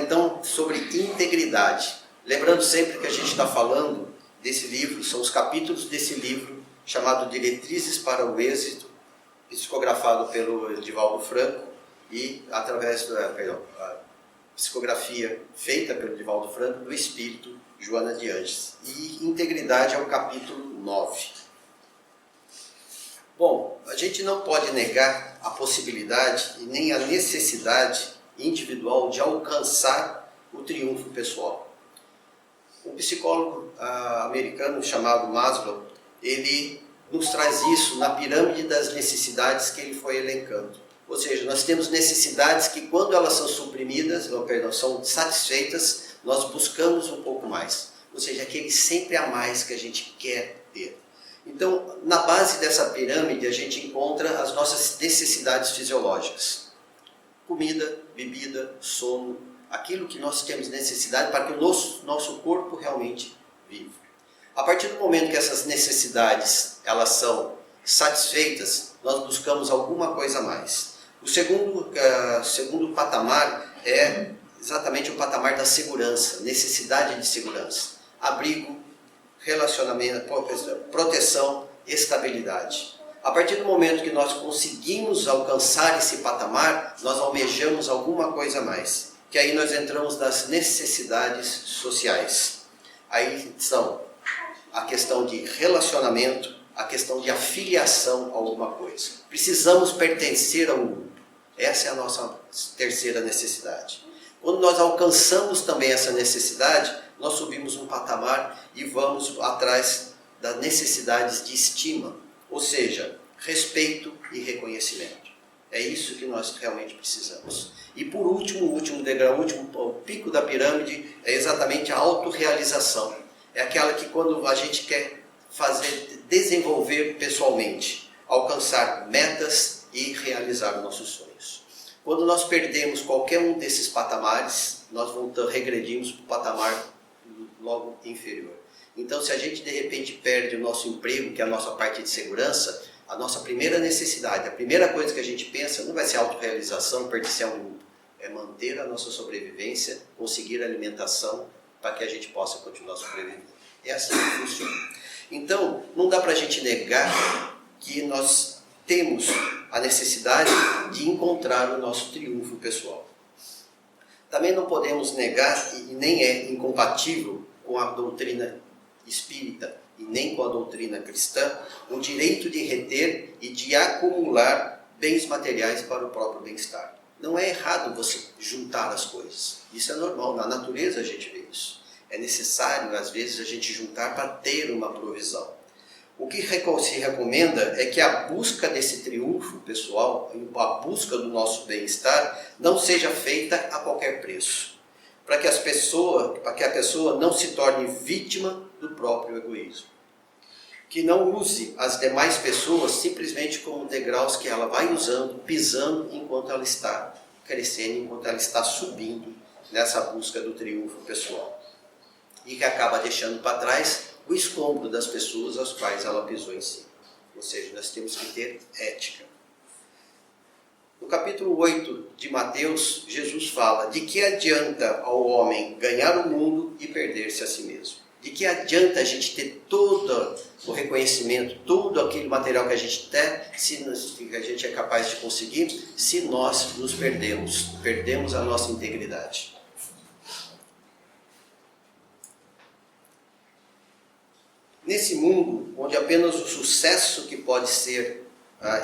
então sobre integridade. Lembrando sempre que a gente está falando desse livro, são os capítulos desse livro chamado Diretrizes para o Êxito, psicografado pelo Divaldo Franco e através da psicografia feita pelo Divaldo Franco do Espírito Joana de Ângeles. E integridade é o capítulo 9. Bom, a gente não pode negar a possibilidade e nem a necessidade individual de alcançar o triunfo pessoal. Um psicólogo americano chamado Maslow, ele nos traz isso na pirâmide das necessidades que ele foi elencando. Ou seja, nós temos necessidades que quando elas são suprimidas, são satisfeitas, nós buscamos um pouco mais. Ou seja, aquele sempre a mais que a gente quer ter. Então, na base dessa pirâmide, a gente encontra as nossas necessidades fisiológicas. Comida, bebida, sono, aquilo que nós temos necessidade para que o nosso corpo realmente viva. A partir do momento que essas necessidades elas são satisfeitas, nós buscamos alguma coisa a mais. O segundo patamar é exatamente o patamar da segurança, necessidade de segurança. Abrigo, relacionamento, proteção, estabilidade. A partir do momento que nós conseguimos alcançar esse patamar, nós almejamos alguma coisa a mais. Que aí nós entramos nas necessidades sociais. Aí são a questão de relacionamento, a questão de afiliação a alguma coisa. Precisamos pertencer a um grupo. Essa é a nossa terceira necessidade. Quando nós alcançamos também essa necessidade, nós subimos um patamar e vamos atrás das necessidades de estima, ou seja, respeito e reconhecimento. É isso que nós realmente precisamos. E por último, o último degrau, o pico da pirâmide é exatamente a autorrealização. É aquela que quando a gente quer desenvolver pessoalmente, alcançar metas e realizar nossos sonhos. Quando nós perdemos qualquer um desses patamares, nós regredimos para o patamar logo inferior. Então, se a gente de repente perde o nosso emprego, que é a nossa parte de segurança, a nossa primeira necessidade, a primeira coisa que a gente pensa não vai ser autorrealização, pertencer a um grupo, é manter a nossa sobrevivência, conseguir alimentação para que a gente possa continuar sobrevivendo. É assim que funciona. Então, não dá para a gente negar que nós temos a necessidade de encontrar o nosso triunfo pessoal. Também não podemos negar, e nem é incompatível com a doutrina espírita e nem com a doutrina cristã, o direito de reter e de acumular bens materiais para o próprio bem-estar. Não é errado você juntar as coisas. Isso é normal, na natureza a gente vê isso. É necessário, às vezes, a gente juntar para ter uma provisão. O que se recomenda é que a busca desse triunfo pessoal, a busca do nosso bem-estar, não seja feita a qualquer preço. Para que a pessoa não se torne vítima do próprio egoísmo. Que não use as demais pessoas simplesmente como degraus que ela vai usando, pisando enquanto ela está crescendo, enquanto ela está subindo nessa busca do triunfo pessoal. E que acaba deixando para trás o escombro das pessoas às quais ela pisou em cima. Ou seja, nós temos que ter ética. No capítulo 8 de Mateus, Jesus fala: de que adianta ao homem ganhar o mundo e perder-se a si mesmo? De que adianta a gente ter todo o reconhecimento, todo aquele material que a gente tem, que a gente é capaz de conseguir, se nós nos perdemos a nossa integridade? Nesse mundo, onde apenas o sucesso que pode ser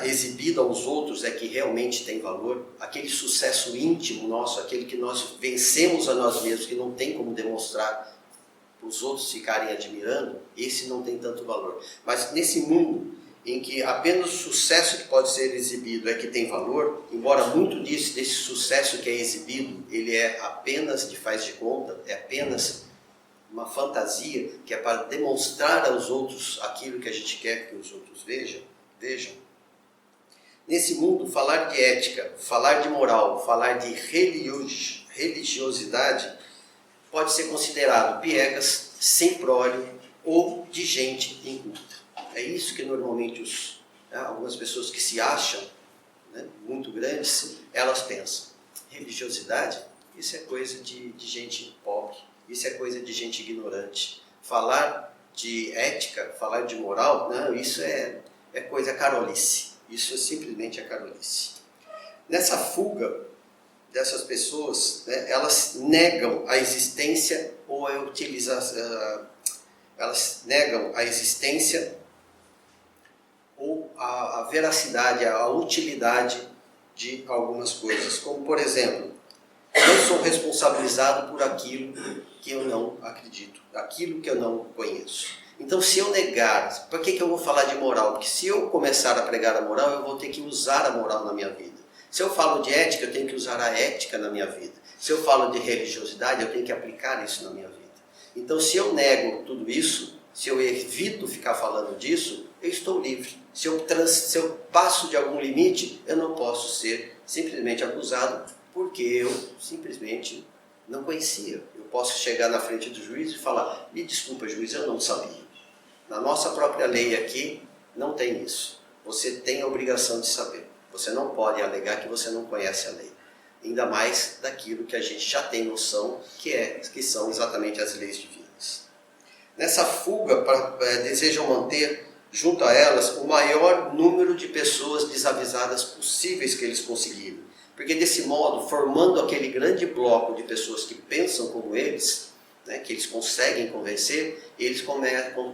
exibido aos outros é que realmente tem valor, aquele sucesso íntimo nosso, aquele que nós vencemos a nós mesmos, que não tem como demonstrar para os outros ficarem admirando, esse não tem tanto valor. Mas nesse mundo em que apenas o sucesso que pode ser exibido é que tem valor, embora muito desse sucesso que é exibido, ele é apenas de faz de conta, é apenas uma fantasia que é para demonstrar aos outros aquilo que a gente quer que os outros vejam. Nesse mundo, falar de ética, falar de moral, falar de religiosidade pode ser considerado piegas, sem prole ou de gente inculta. É isso que normalmente algumas pessoas que se acham muito grandes, elas pensam. Religiosidade? isso é coisa de gente pobre, isso é coisa de gente ignorante. Falar de ética, falar de moral, não, isso é coisa carolice. Isso simplesmente é carolice. Nessa fuga dessas pessoas, né, elas negam a existência ou a utilização, elas negam a existência ou a veracidade, a utilidade de algumas coisas. Como, por exemplo, eu sou responsabilizado por aquilo que eu não acredito, aquilo que eu não conheço. Então, se eu negar, para que eu vou falar de moral? Porque se eu começar a pregar a moral, eu vou ter que usar a moral na minha vida. Se eu falo de ética, eu tenho que usar a ética na minha vida. Se eu falo de religiosidade, eu tenho que aplicar isso na minha vida. Então, se eu nego tudo isso, se eu evito ficar falando disso, eu estou livre. Se eu passo de algum limite, eu não posso ser simplesmente acusado porque eu simplesmente não conhecia. Eu posso chegar na frente do juiz e falar: me desculpa, juiz, eu não sabia. Na nossa própria lei aqui, não tem isso. Você tem a obrigação de saber. Você não pode alegar que você não conhece a lei. Ainda mais daquilo que a gente já tem noção, que são exatamente as leis divinas. Nessa fuga, desejam manter junto a elas o maior número de pessoas desavisadas possíveis que eles conseguiram. Porque desse modo, formando aquele grande bloco de pessoas que pensam como eles, né, que eles conseguem convencer, eles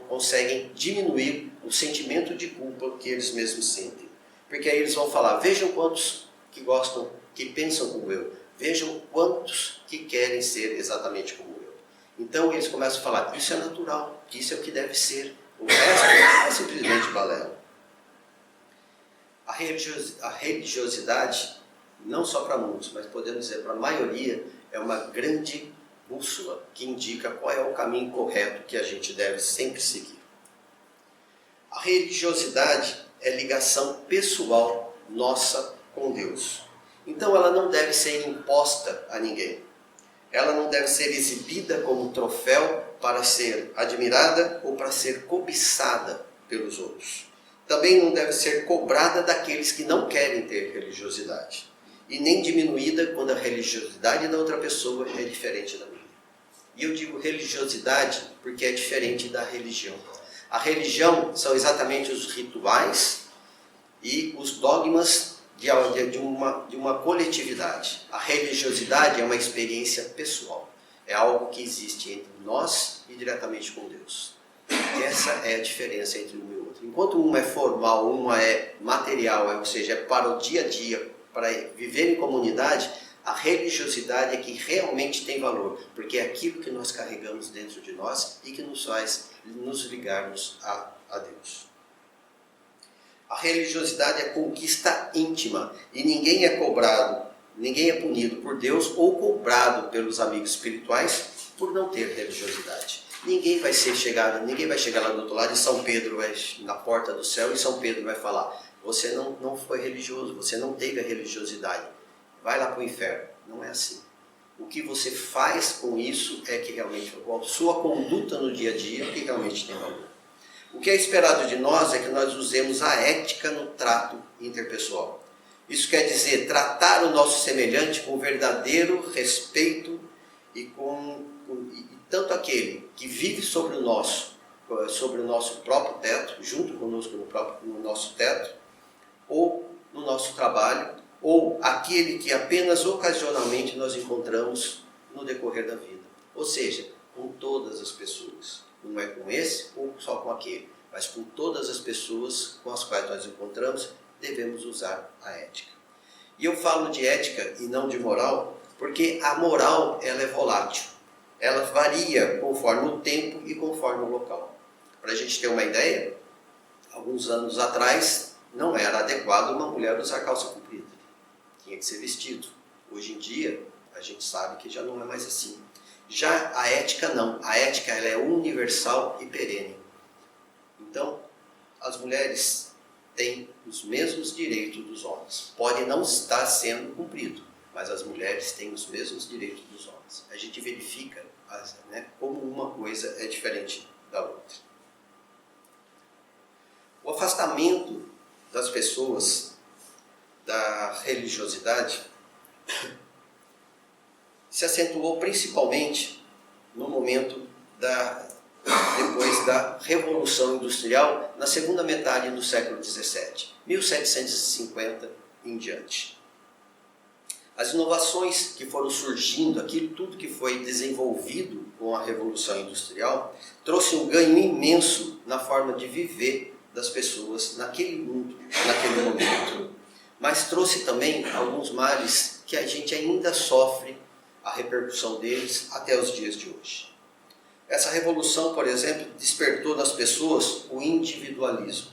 conseguem diminuir o sentimento de culpa que eles mesmos sentem. Porque aí eles vão falar: vejam quantos que gostam, que pensam como eu, vejam quantos que querem ser exatamente como eu. Então eles começam a falar: isso é natural, isso é o que deve ser, o resto é simplesmente balela. A religiosidade, não só para muitos, mas podemos dizer para a maioria, é uma grande bússola que indica qual é o caminho correto que a gente deve sempre seguir. A religiosidade é ligação pessoal nossa com Deus. Então ela não deve ser imposta a ninguém. Ela não deve ser exibida como troféu para ser admirada ou para ser cobiçada pelos outros. Também não deve ser cobrada daqueles que não querem ter religiosidade. E nem diminuída quando a religiosidade da outra pessoa é diferente da minha. E eu digo religiosidade porque é diferente da religião. A religião são exatamente os rituais e os dogmas de uma coletividade. A religiosidade é uma experiência pessoal. É algo que existe entre nós e diretamente com Deus. Essa é a diferença entre um e outro. Enquanto uma é formal, uma é material, ou seja, é para o dia a dia, para viver em comunidade, a religiosidade é que realmente tem valor, porque é aquilo que nós carregamos dentro de nós e que nos faz nos ligarmos a Deus. A religiosidade é conquista íntima e ninguém é cobrado, ninguém é punido por Deus ou cobrado pelos amigos espirituais por não ter religiosidade. Ninguém vai chegar lá do outro lado e São Pedro vai na porta do céu e São Pedro vai falar: você não foi religioso, você não teve a religiosidade, vai lá para o inferno. Não é assim. O que você faz com isso é que realmente a sua conduta no dia a dia que realmente tem valor. O que é esperado de nós é que nós usemos a ética no trato interpessoal. Isso quer dizer tratar o nosso semelhante com verdadeiro respeito e tanto aquele que vive sobre o nosso próprio teto, junto conosco no nosso teto, ou no nosso trabalho, ou aquele que apenas ocasionalmente nós encontramos no decorrer da vida. Ou seja, com todas as pessoas. Não é com esse ou só com aquele, mas com todas as pessoas com as quais nós encontramos, devemos usar a ética. E eu falo de ética e não de moral, porque a moral ela é volátil. Ela varia conforme o tempo e conforme o local. Para a gente ter uma ideia, alguns anos atrás não era adequado uma mulher usar calça comprida. Tinha que ser vestido. Hoje em dia, a gente sabe que já não é mais assim. Já a ética não. A ética ela é universal e perene. Então, as mulheres têm os mesmos direitos dos homens. Pode não estar sendo cumprido, mas as mulheres têm os mesmos direitos dos homens. A gente verifica como uma coisa é diferente da outra. O afastamento das pessoas da religiosidade se acentuou principalmente no momento depois da Revolução Industrial, na segunda metade do século XVII, 1750 em diante. As inovações que foram surgindo, aquilo tudo que foi desenvolvido com a Revolução Industrial, trouxe um ganho imenso na forma de viver das pessoas naquele mundo, naquele momento. Mas trouxe também alguns males que a gente ainda sofre a repercussão deles até os dias de hoje. Essa revolução, por exemplo, despertou nas pessoas o individualismo.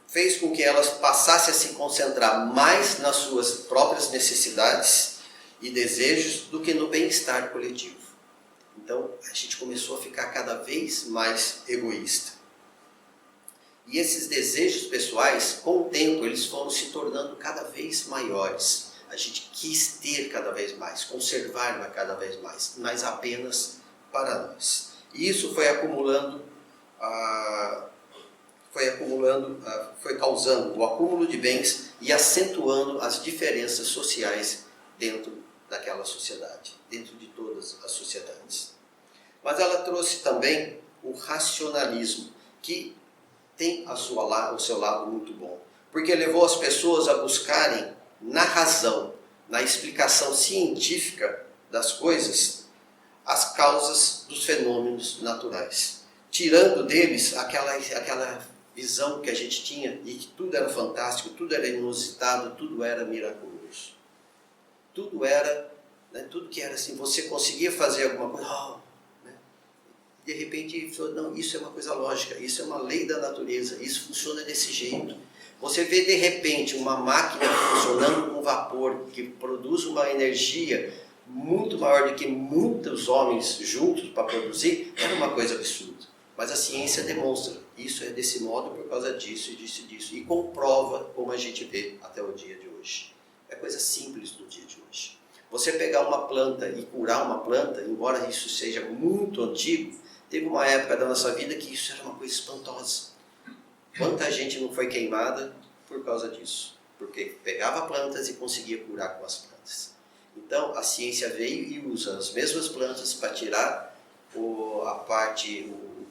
Fez com que elas passassem a se concentrar mais nas suas próprias necessidades e desejos do que no bem-estar coletivo. Então, a gente começou a ficar cada vez mais egoísta. E esses desejos pessoais, com o tempo, eles foram se tornando cada vez maiores. A gente quis ter cada vez mais, conservar cada vez mais, mas apenas para nós. E isso foi causando o acúmulo de bens e acentuando as diferenças sociais dentro daquela sociedade, dentro de todas as sociedades. Mas ela trouxe também o racionalismo, que tem o seu lado muito bom, porque levou as pessoas a buscarem na razão, na explicação científica das coisas, as causas dos fenômenos naturais, tirando deles aquela visão que a gente tinha e que tudo era fantástico, tudo era inusitado, tudo era miraculoso. Tudo era, tudo que era assim, você conseguia fazer alguma coisa, de repente, não, isso é uma coisa lógica, isso é uma lei da natureza, isso funciona desse jeito. Você vê de repente uma máquina funcionando com vapor, que produz uma energia muito maior do que muitos homens juntos para produzir, era uma coisa absurda. Mas a ciência demonstra, isso é desse modo por causa disso e disso e disso, e comprova como a gente vê até o dia de hoje. É coisa simples do dia de hoje. Você pegar uma planta e curar uma planta, embora isso seja muito antigo, teve uma época da nossa vida que isso era uma coisa espantosa. Quanta gente não foi queimada por causa disso? Porque pegava plantas e conseguia curar com as plantas. Então, a ciência veio e usa as mesmas plantas para tirar o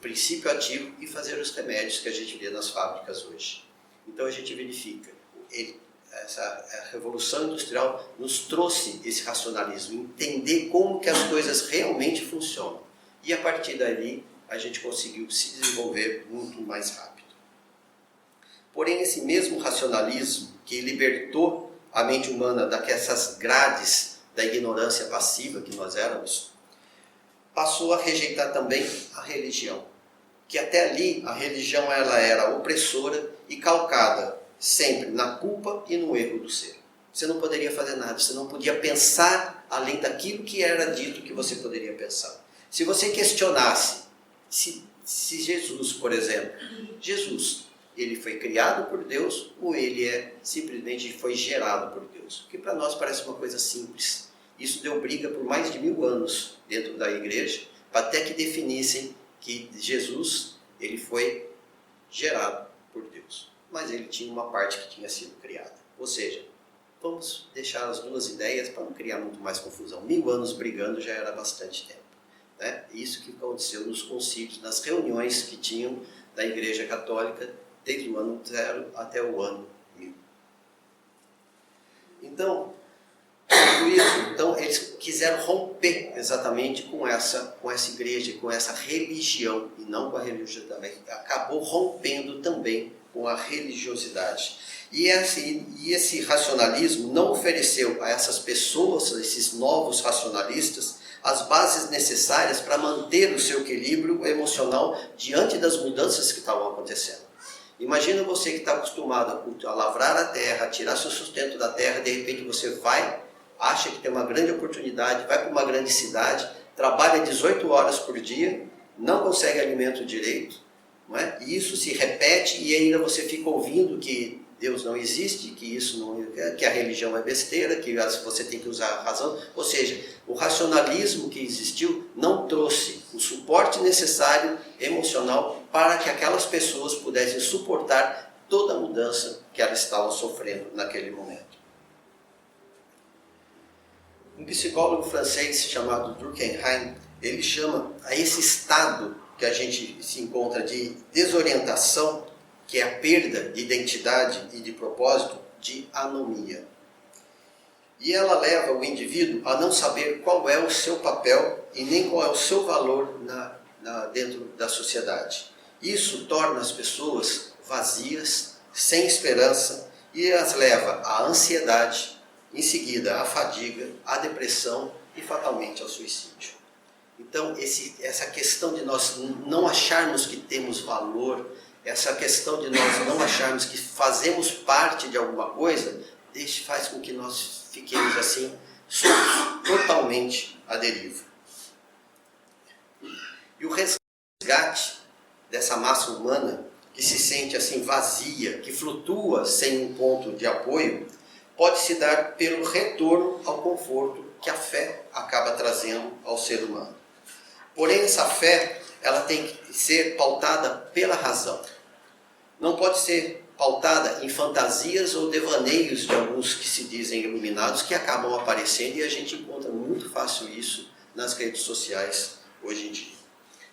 princípio ativo e fazer os remédios que a gente vê nas fábricas hoje. Então, a gente verifica. A Revolução Industrial nos trouxe esse racionalismo, entender como que as coisas realmente funcionam. E, a partir dali, a gente conseguiu se desenvolver muito mais rápido. Porém, esse mesmo racionalismo que libertou a mente humana dessas grades da ignorância passiva que nós éramos, passou a rejeitar também a religião. Que até ali a religião ela era opressora e calcada sempre na culpa e no erro do ser. Você não poderia fazer nada, você não podia pensar além daquilo que era dito que você poderia pensar. Se você questionasse se Jesus, por exemplo, Jesus, ele foi criado por Deus ou ele simplesmente foi gerado por Deus? Que para nós parece uma coisa simples. Isso deu briga por mais de 1000 anos dentro da igreja, até que definissem que Jesus ele foi gerado por Deus. Mas ele tinha uma parte que tinha sido criada. Ou seja, vamos deixar as duas ideias para não criar muito mais confusão. 1000 anos brigando já era bastante tempo. Isso que aconteceu nos concílios, nas reuniões que tinham da Igreja Católica desde o ano 0 até o ano 1000. Então, tudo isso, eles quiseram romper exatamente com essa igreja, com essa religião, e não com a religião também. Acabou rompendo também com a religiosidade. E esse racionalismo não ofereceu a essas pessoas, a esses novos racionalistas, as bases necessárias para manter o seu equilíbrio emocional diante das mudanças que estavam acontecendo. Imagina você que está acostumado a lavrar a terra, a tirar seu sustento da terra, de repente você acha que tem uma grande oportunidade, vai para uma grande cidade, trabalha 18 horas por dia, não consegue alimento direito, não é? E isso se repete e ainda você fica ouvindo que Deus não existe, que a religião é besteira, que você tem que usar a razão. Ou seja, o racionalismo que existiu não trouxe o suporte necessário emocional para que aquelas pessoas pudessem suportar toda a mudança que elas estavam sofrendo naquele momento. Um psicólogo francês chamado Durkheim, ele chama a esse estado que a gente se encontra de desorientação, que é a perda de identidade e de propósito, de anomia. E ela leva o indivíduo a não saber qual é o seu papel e nem qual é o seu valor dentro da sociedade. Isso torna as pessoas vazias, sem esperança, e as leva à ansiedade, em seguida à fadiga, à depressão e fatalmente ao suicídio. Então, essa questão de nós não acharmos que temos valor, essa questão de nós não acharmos que fazemos parte de alguma coisa, faz com que nós fiquemos assim, totalmente à deriva. E o resgate dessa massa humana que se sente assim vazia, que flutua sem um ponto de apoio, pode se dar pelo retorno ao conforto que a fé acaba trazendo ao ser humano. Porém, essa fé, ela tem que ser pautada pela razão. Não pode ser pautada em fantasias ou devaneios de alguns que se dizem iluminados, que acabam aparecendo, e a gente encontra muito fácil isso nas redes sociais hoje em dia.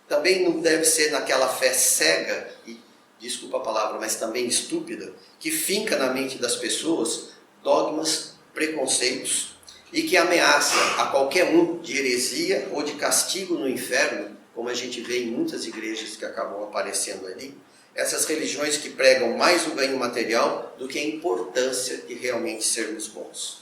Também não deve ser naquela fé cega, e desculpa a palavra, mas também estúpida, que finca na mente das pessoas dogmas, preconceitos, e que ameaça a qualquer um de heresia ou de castigo no inferno, como a gente vê em muitas igrejas que acabam aparecendo ali. Essas religiões que pregam mais o ganho material do que a importância de realmente sermos bons.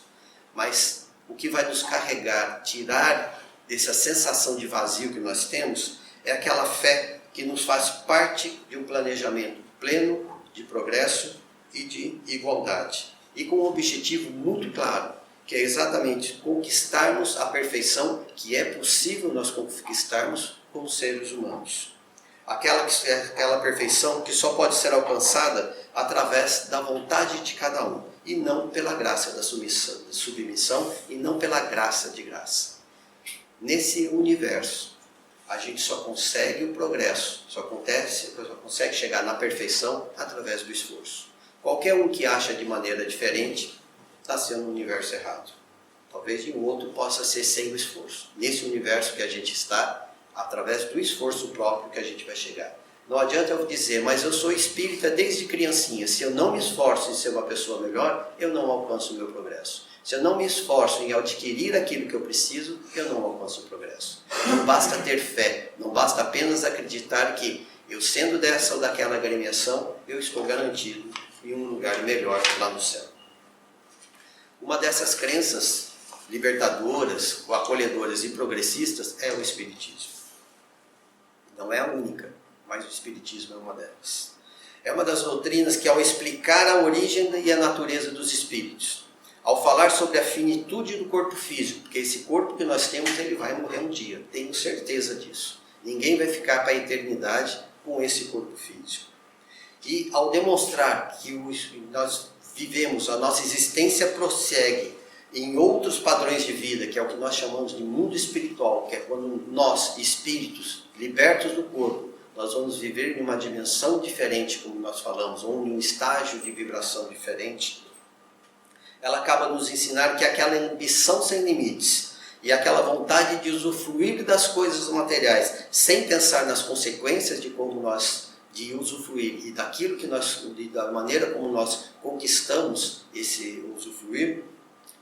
Mas o que vai nos carregar, tirar dessa sensação de vazio que nós temos, é aquela fé que nos faz parte de um planejamento pleno de progresso e de igualdade. E com um objetivo muito claro, que é exatamente conquistarmos a perfeição que é possível nós conquistarmos como seres humanos. Aquela perfeição que só pode ser alcançada através da vontade de cada um, e não pela graça da submissão, e não pela graça de graça. Nesse universo, a gente só consegue o progresso, só consegue chegar na perfeição através do esforço. Qualquer um que acha de maneira diferente está sendo um universo errado. Talvez de um outro possa ser sem o esforço. Nesse universo que a gente está, através do esforço próprio que a gente vai chegar. Não adianta eu dizer, mas eu sou espírita desde criancinha. Se eu não me esforço em ser uma pessoa melhor, eu não alcanço o meu progresso. Se eu não me esforço em adquirir aquilo que eu preciso, eu não alcanço o progresso. Não basta ter fé, não basta apenas acreditar que eu sendo dessa ou daquela agremiação, eu estou garantido em um lugar melhor lá no céu. Uma dessas crenças libertadoras, ou acolhedoras e progressistas é o Espiritismo. Não é a única, mas o Espiritismo é uma delas. É uma das doutrinas que, ao explicar a origem e a natureza dos espíritos, ao falar sobre a finitude do corpo físico, porque esse corpo que nós temos, ele vai morrer um dia, tenho certeza disso. Ninguém vai ficar para a eternidade com esse corpo físico. E ao demonstrar que nós vivemos, a nossa existência prossegue em outros padrões de vida, que é o que nós chamamos de mundo espiritual, que é quando nós, espíritos, libertos do corpo, nós vamos viver em uma dimensão diferente, como nós falamos, ou em um estágio de vibração diferente. Ela acaba nos ensinar que aquela ambição sem limites e aquela vontade de usufruir das coisas materiais, sem pensar nas consequências de como nós de usufruir e daquilo que da maneira como nós conquistamos esse usufruir,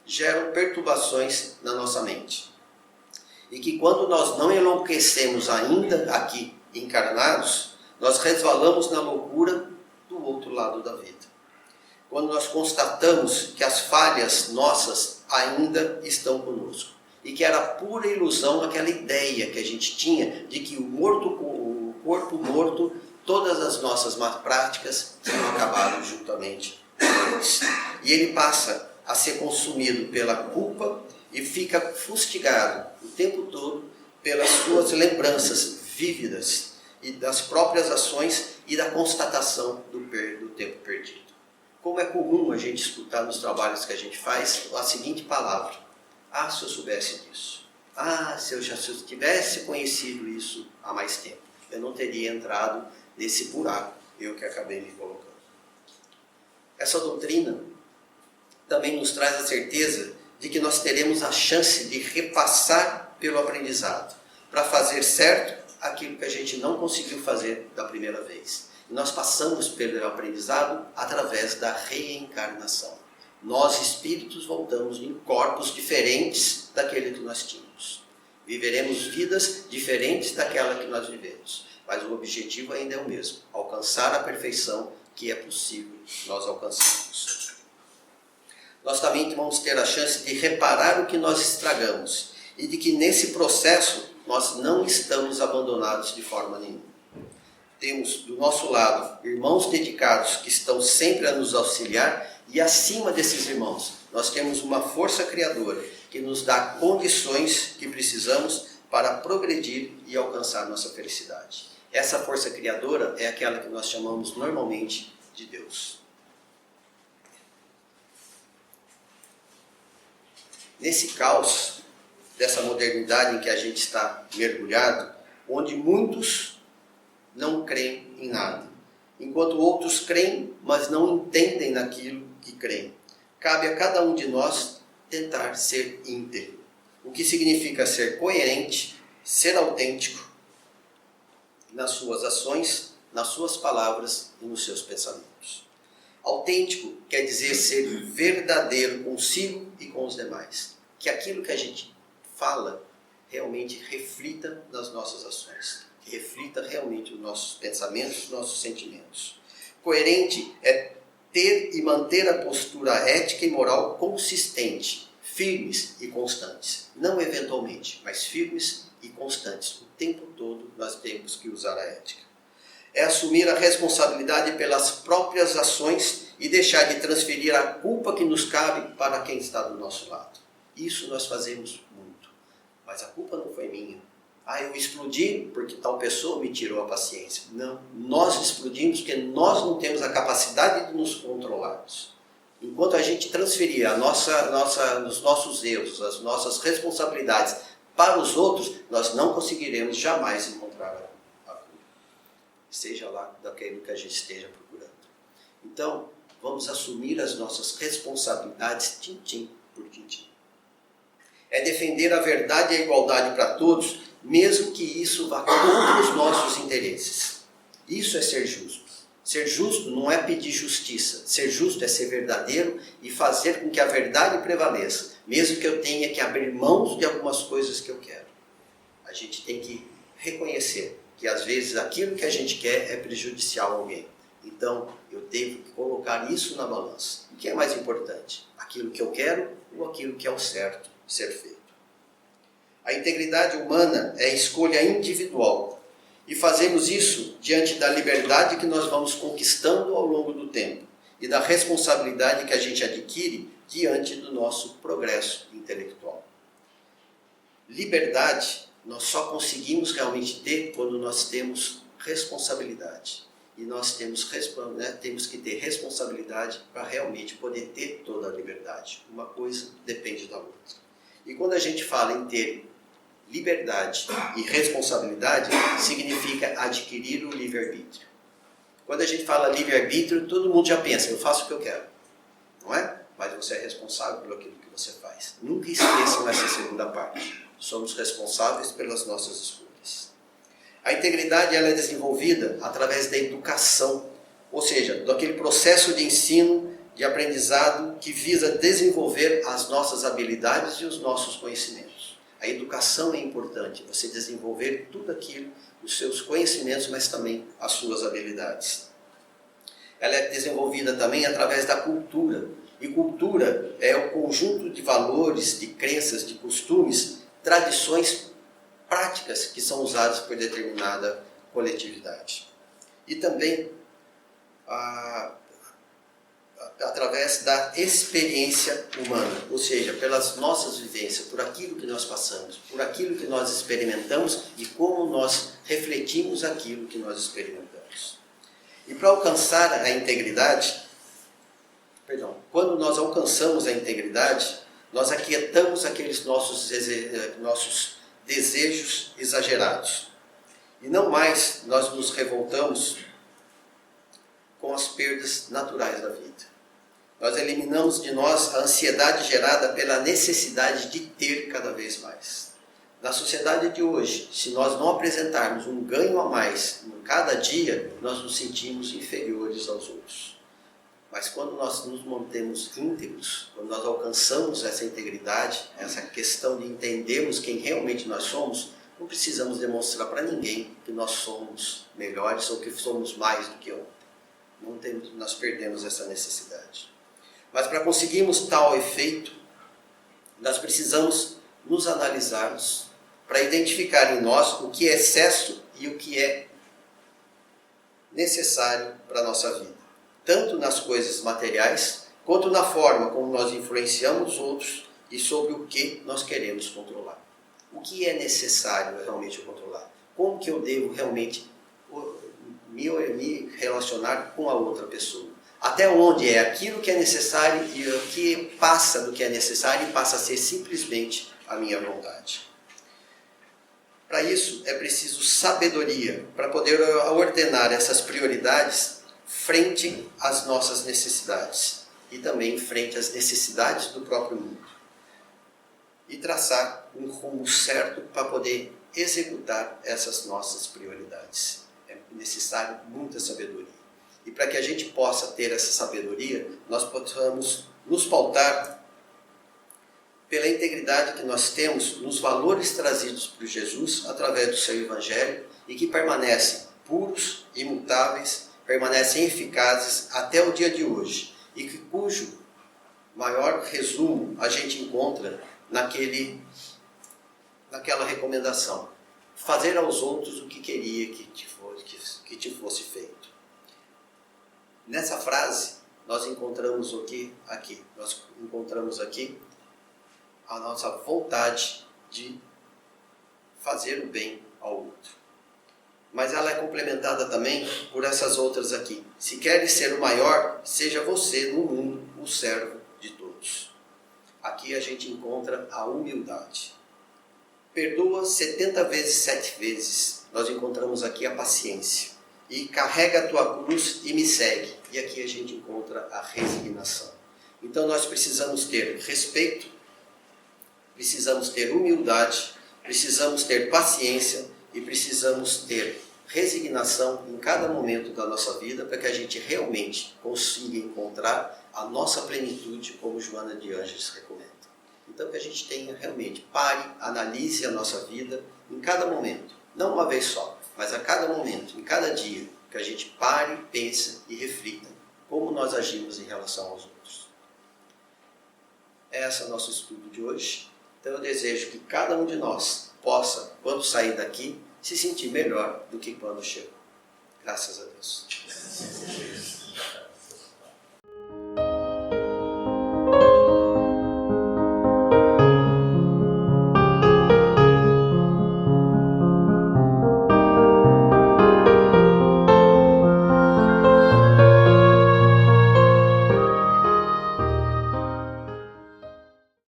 geram perturbações na nossa mente. E que quando nós não enlouquecemos ainda aqui encarnados, nós resvalamos na loucura do outro lado da vida. Quando nós constatamos que as falhas nossas ainda estão conosco. E que era pura ilusão aquela ideia que a gente tinha de que o corpo morto, todas as nossas más práticas tinham acabado juntamente com eles. E ele passa a ser consumido pela culpa e fica fustigado o tempo todo pelas suas lembranças vívidas e das próprias ações e da constatação do tempo perdido. Como é comum a gente escutar nos trabalhos que a gente faz a seguinte palavra: ah, se eu soubesse disso. Ah, se eu tivesse conhecido isso há mais tempo, eu não teria entrado nesse buraco, eu que acabei me colocando. Essa doutrina também nos traz a certeza de que nós teremos a chance de repassar pelo aprendizado, para fazer certo aquilo que a gente não conseguiu fazer da primeira vez. E nós passamos pelo aprendizado através da reencarnação. Nós, espíritos, voltamos em corpos diferentes daquele que nós tínhamos. Viveremos vidas diferentes daquela que nós vivemos. Mas o objetivo ainda é o mesmo, alcançar a perfeição que é possível nós alcançarmos. Nós também vamos ter a chance de reparar o que nós estragamos e de que nesse processo nós não estamos abandonados de forma nenhuma. Temos do nosso lado irmãos dedicados que estão sempre a nos auxiliar e acima desses irmãos nós temos uma força criadora que nos dá condições que precisamos para progredir e alcançar nossa felicidade. Essa força criadora é aquela que nós chamamos normalmente de Deus. Nesse caos dessa modernidade em que a gente está mergulhado, onde muitos não creem em nada, enquanto outros creem, mas não entendem naquilo que creem. Cabe a cada um de nós tentar ser íntegro, o que significa ser coerente, ser autêntico nas suas ações, nas suas palavras e nos seus pensamentos. Autêntico quer dizer ser verdadeiro consigo e com os demais. Que aquilo que a gente fala realmente reflita nas nossas ações, que reflita realmente os nossos pensamentos, os nossos sentimentos. Coerente é ter e manter a postura ética e moral consistente, firmes e constantes. Não eventualmente, mas firmes e constantes. O tempo todo nós temos que usar a ética. É assumir a responsabilidade pelas próprias ações e deixar de transferir a culpa que nos cabe para quem está do nosso lado. Isso nós fazemos muito. Mas a culpa não foi minha. Eu explodi porque tal pessoa me tirou a paciência. Não, nós explodimos porque nós não temos a capacidade de nos controlarmos. Enquanto a gente transferir os nossos erros, as nossas responsabilidades para os outros, nós não conseguiremos jamais encontrar a cura. Seja lá daquilo que a gente esteja procurando. Então, vamos assumir as nossas responsabilidades tintim por tintim. É defender a verdade e a igualdade para todos, mesmo que isso vá contra os nossos interesses. Isso é ser justo. Ser justo não é pedir justiça. Ser justo é ser verdadeiro e fazer com que a verdade prevaleça, mesmo que eu tenha que abrir mãos de algumas coisas que eu quero. A gente tem que reconhecer que às vezes aquilo que a gente quer é prejudicial a alguém. Então, eu devo colocar isso na balança. O que é mais importante? Aquilo que eu quero ou aquilo que é o certo ser feito? A integridade humana é a escolha individual. E fazemos isso diante da liberdade que nós vamos conquistando ao longo do tempo e da responsabilidade que a gente adquire diante do nosso progresso intelectual. Liberdade nós só conseguimos realmente ter quando nós temos responsabilidade. E nós temos que ter responsabilidade para realmente poder ter toda a liberdade. Uma coisa depende da outra. E quando a gente fala em ter liberdade e responsabilidade, significa adquirir o livre-arbítrio. Quando a gente fala livre-arbítrio, todo mundo já pensa, eu faço o que eu quero. Não é? Mas você é responsável por aquilo que você faz. Nunca esqueçam essa segunda parte. Somos responsáveis pelas nossas escolhas. A integridade ela é desenvolvida através da educação, ou seja, daquele processo de ensino, de aprendizado que visa desenvolver as nossas habilidades e os nossos conhecimentos. A educação é importante, você desenvolver tudo aquilo, os seus conhecimentos, mas também as suas habilidades. Ela é desenvolvida também através da cultura. E cultura é o conjunto de valores, de crenças, de costumes, tradições práticas que são usadas por determinada coletividade. E também através da experiência humana, ou seja, pelas nossas vivências, por aquilo que nós passamos, por aquilo que nós experimentamos e como nós refletimos aquilo que nós experimentamos. E para alcançar a integridade, quando nós alcançamos a integridade, nós aquietamos aqueles nossos desejos exagerados. E não mais nós nos revoltamos com as perdas naturais da vida. Nós eliminamos de nós a ansiedade gerada pela necessidade de ter cada vez mais. Na sociedade de hoje, se nós não apresentarmos um ganho a mais em cada dia, nós nos sentimos inferiores aos outros. Mas quando nós nos mantemos íntegros, quando nós alcançamos essa integridade, essa questão de entendermos quem realmente nós somos, não precisamos demonstrar para ninguém que nós somos melhores ou que somos mais do que ontem. Nós perdemos essa necessidade. Mas para conseguirmos tal efeito, nós precisamos nos analisarmos para identificar em nós o que é excesso e o que é necessário para a nossa vida. Tanto nas coisas materiais, quanto na forma como nós influenciamos os outros e sobre o que nós queremos controlar. O que é necessário realmente controlar? Como que eu devo realmente me relacionar com a outra pessoa? Até onde é aquilo que é necessário e o que passa do que é necessário e passa a ser simplesmente a minha vontade. Para isso é preciso sabedoria para poder ordenar essas prioridades frente às nossas necessidades e também frente às necessidades do próprio mundo. E traçar um rumo certo para poder executar essas nossas prioridades. É necessário muita sabedoria. E para que a gente possa ter essa sabedoria, nós possamos nos pautar pela integridade que nós temos nos valores trazidos por Jesus através do seu Evangelho e que permanecem puros, imutáveis, permanecem eficazes até o dia de hoje e cujo maior resumo a gente encontra naquela recomendação: fazer aos outros o que queria que te fosse feito. Nessa frase nós encontramos o que aqui? Nós encontramos aqui a nossa vontade de fazer o bem ao outro. Mas ela é complementada também por essas outras aqui. Se queres ser o maior, seja você no mundo o servo de todos. Aqui a gente encontra a humildade. Perdoa 70 vezes 7 vezes. Nós encontramos aqui a paciência. E carrega a tua cruz e me segue. E aqui a gente encontra a resignação. Então nós precisamos ter respeito, precisamos ter humildade, precisamos ter paciência e precisamos ter resignação em cada momento da nossa vida para que a gente realmente consiga encontrar a nossa plenitude, como Joana de Ângeles recomenda. Então que a gente tenha realmente, pare, analise a nossa vida em cada momento, não uma vez só, mas a cada momento, em cada dia, que a gente pare, pense e reflita como nós agimos em relação aos outros. Esse é o nosso estudo de hoje. Então eu desejo que cada um de nós possa, quando sair daqui, se sentir melhor do que quando chegou. Graças a Deus.